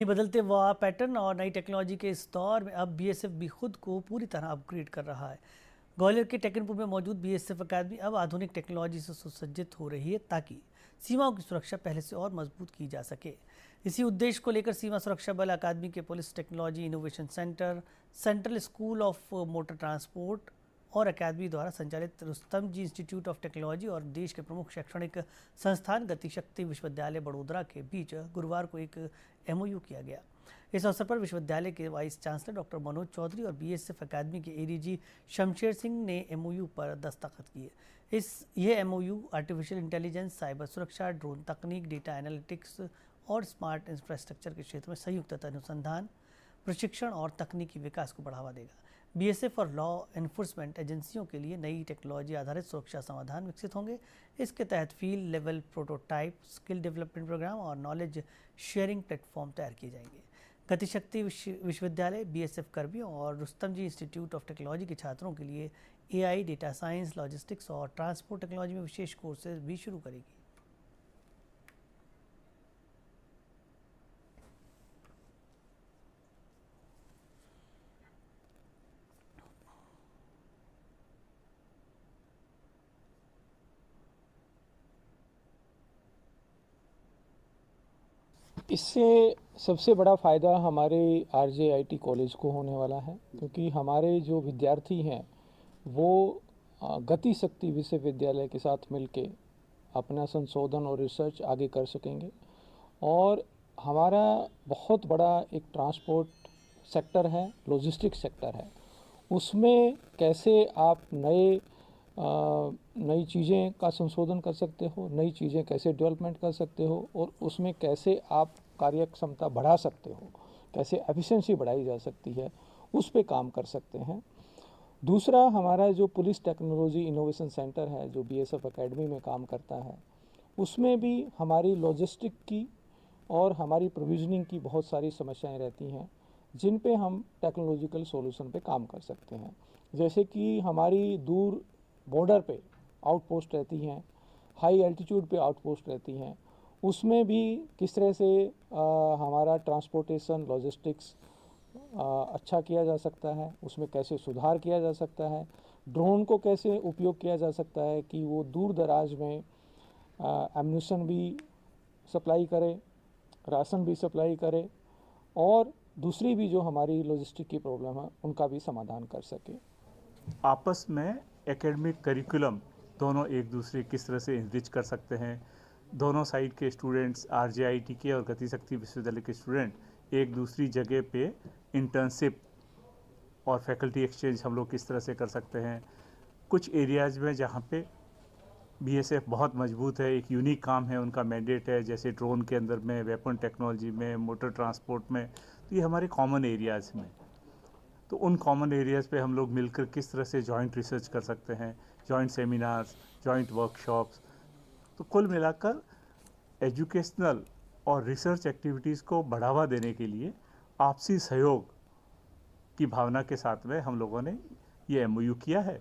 बदलते वाह पैटर्न और नई टेक्नोलॉजी के इस दौर में अब बीएसएफ भी खुद को पूरी तरह अपग्रेड कर रहा है। ग्वालियर के टेकनपुर में मौजूद बीएसएफ अकादमी अब आधुनिक टेक्नोलॉजी से सुसज्जित हो रही है ताकि सीमाओं की सुरक्षा पहले से और मजबूत की जा सके। इसी उद्देश्य को लेकर सीमा सुरक्षा बल अकादमी के police technology innovation centre, central school of motor transport और अकादमी द्वारा संचालित रुस्तम जी इंस्टीट्यूट ऑफ टेक्नोलॉजी और देश के प्रमुख शैक्षणिक संस्थान गतिशक्ति विश्वविद्यालय बड़ोदरा के बीच गुरुवार को एक एमओयू किया गया। इस अवसर पर विश्वविद्यालय के vice chancellor doctor Manoj Chaudhary और बीएसएफ अकादमी के एडीजी शमशेर सिंह ने एमओयू पर दस्तखत किए। यह एमओयू आर्टिफिशियल इंटेलिजेंस, साइबर सुरक्षा, ड्रोन तकनीक, डेटा एनालिटिक्स और स्मार्ट इंफ्रास्ट्रक्चर के क्षेत्र में संयुक्त अनुसंधान, प्रशिक्षण और तकनीकी विकास को बढ़ावा देगा। बीएसएफ और लॉ एनफोर्समेंट एजेंसियों के लिए नई टेक्नोलॉजी आधारित सुरक्षा समाधान विकसित होंगे। इसके तहत field level prototype, skill development programme और नॉलेज शेयरिंग प्लेटफॉर्म तैयार किए जाएंगे। गतिशक्ति विश्वविद्यालय बीएसएफ कर्मियों और Rustamji institute of technology के छात्रों के लिए एआई, डेटा साइंस, लॉजिस्टिक्स और ट्रांसपोर्ट टेक्नोलॉजी में विशेष कोर्सेज भी शुरू करेगी। इससे सबसे बड़ा फ़ायदा हमारे आरजेआईटी कॉलेज को होने वाला है, क्योंकि हमारे जो विद्यार्थी हैं वो गतिशक्ति विश्वविद्यालय के साथ मिलके अपना संशोधन और रिसर्च आगे कर सकेंगे। और हमारा बहुत बड़ा एक ट्रांसपोर्ट सेक्टर है, लॉजिस्टिक सेक्टर है, उसमें कैसे आप नई चीज़ें का संशोधन कर सकते हो, नई चीज़ें कैसे डेवलपमेंट कर सकते हो और उसमें कैसे आप कार्य क्षमता बढ़ा सकते हो, कैसे एफिशिएंसी बढ़ाई जा सकती है, उस पे काम कर सकते हैं। दूसरा, हमारा जो पुलिस टेक्नोलॉजी इनोवेशन सेंटर है जो बीएसएफ एकेडमी में काम करता है, उसमें भी हमारी लॉजिस्टिक की और हमारी प्रोविजनिंग की बहुत सारी समस्याएं रहती हैं जिन पे हम टेक्नोलॉजिकल सॉल्यूशन पे काम कर सकते हैं। जैसे कि हमारी दूर बॉर्डर पे आउटपोस्ट रहती हैं, हाई एल्टीट्यूड पे आउटपोस्ट रहती हैं, उसमें भी किस तरह से हमारा ट्रांसपोर्टेशन लॉजिस्टिक्स अच्छा किया जा सकता है, उसमें कैसे सुधार किया जा सकता है, ड्रोन को कैसे उपयोग किया जा सकता है कि वो दूर दराज में एम्यूनिशन भी सप्लाई करे, राशन भी सप्लाई करे और दूसरी भी जो हमारी लॉजिस्टिक की प्रॉब्लम है उनका भी समाधान कर सके। आपस में एकेडमिक करिकुलम दोनों एक दूसरे किस तरह से इनरिच कर सकते हैं। दोनों साइड के स्टूडेंट्स, आरजेआईटी के और गतिशक्ति विश्वविद्यालय के स्टूडेंट एक दूसरी जगह पे इंटर्नशिप और फैकल्टी एक्सचेंज हम लोग किस तरह से कर सकते हैं। कुछ एरियाज़ में जहाँ पे बीएसएफ बहुत मजबूत है, एक यूनिक काम है, उनका मैंडेट है, जैसे ड्रोन के अंदर में, वेपन टेक्नोलॉजी में, मोटर ट्रांसपोर्ट में, तो ये हमारे कॉमन एरियाज़ में। तो उन कॉमन एरियाज़ पे हम लोग मिलकर किस तरह से जॉइंट रिसर्च कर सकते हैं, जॉइंट सेमिनार्स, जॉइंट वर्कशॉप्स। तो कुल मिलाकर एजुकेशनल और रिसर्च एक्टिविटीज़ को बढ़ावा देने के लिए आपसी सहयोग की भावना के साथ में हम लोगों ने ये एमओयू किया है।